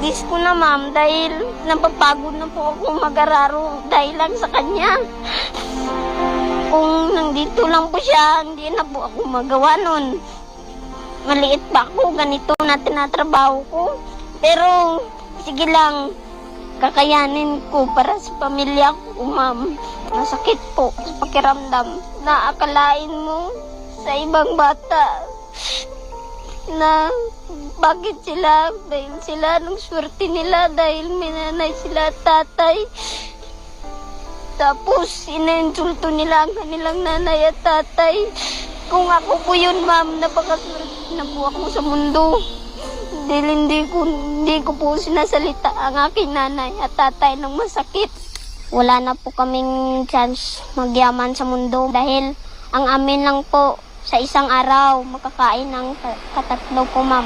Dis ko na ma'am dahil napapagod na po ako mag-araro dahil lang sa kanya. Kung nandito lang po siya, hindi na po ako magawa nun. Maliit pa ako, ganito na tinatrabaho ko. Pero sige lang, kakayanin ko para sa pamilya ko ma'am. Masakit po sa pakiramdam na akalain mo sa ibang bata na bakit sila, dahil sila nung swerte nila, dahil may nanay sila, tatay. Tapos ina-insulto nila ang kanilang nanay at tatay. Kung ako po yun ma'am, napakaswerte na po ako sa mundo. Dahil hindi ko po sinasalita ang aking nanay at tatay ng masakit. Wala na po kaming chance magyaman sa mundo dahil ang amin lang po sa isang araw makakain ng katatlo po ma'am.